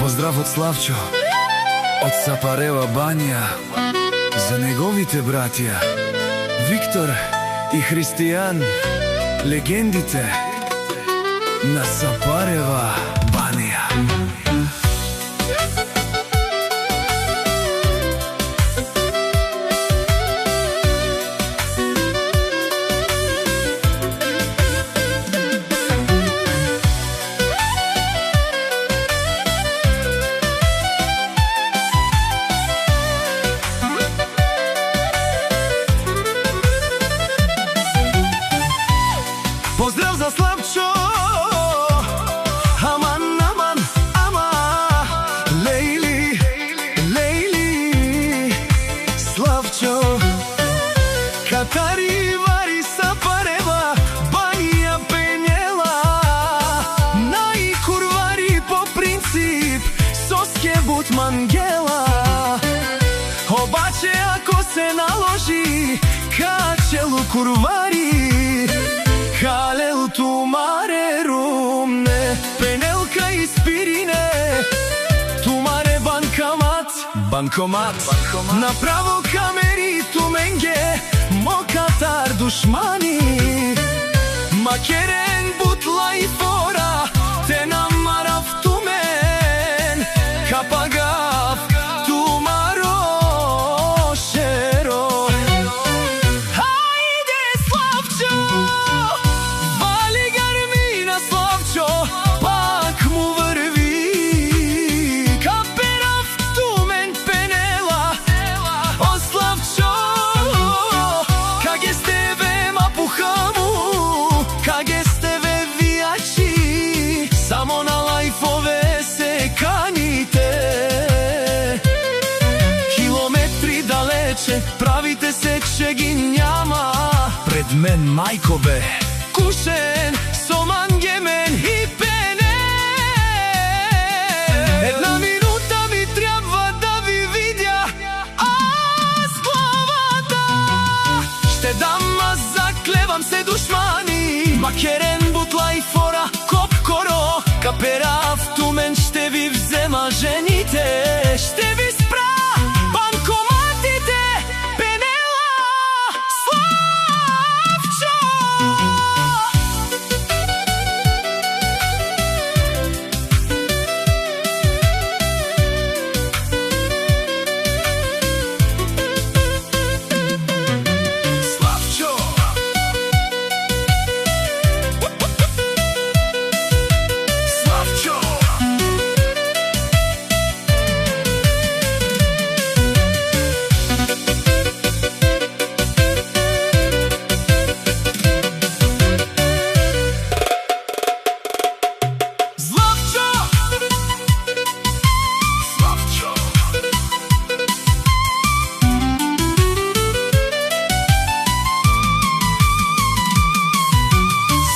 Поздрав од Славчо, од Сапарева банја, за неговите братја Виктор и Христијан, легендите на Сапарева банја. Поздрав за Славчо, аман, аман, ама, лейли, лейли, Славчо. Катари вари Сапарева банја пенела, наи курвари по принцип со скебут мангела. Обаче ако се наложи, качелу курвари, Халел тумаре румне, пенелка испирине, тумаре банкомат, направо камери туменге, мокатар душмани, макерен бутла и фора, те намарав тумен, капагав тумаро шеро. Само на лајфове се каните, километри далече, правите се че ги няма. Пред мен мајко бе, кушен со мангемен и пене. Една минута ми трябва да ви видя, аз главата ще дам, аз заклевам се душмани, макерен бутла и фора, каперав тумен, ще ви взема жените, ще ви спра банкоматите, пенела Славчо.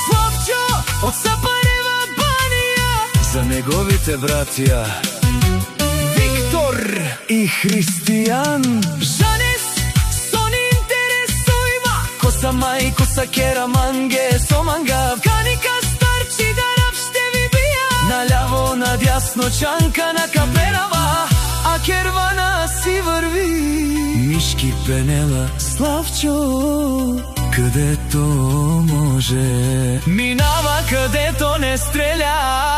Славчо. Од Сапарева банја, за неговите братја Виктор и Христијан. Жанес со не интересујма, коса мај, коса кера манге со мангав, каника старчи дарав ще ви бија, наљаво надјасно чанка на каперава, а кервана си врви. Мишки пенела Славчо, където може, минава където не стреля.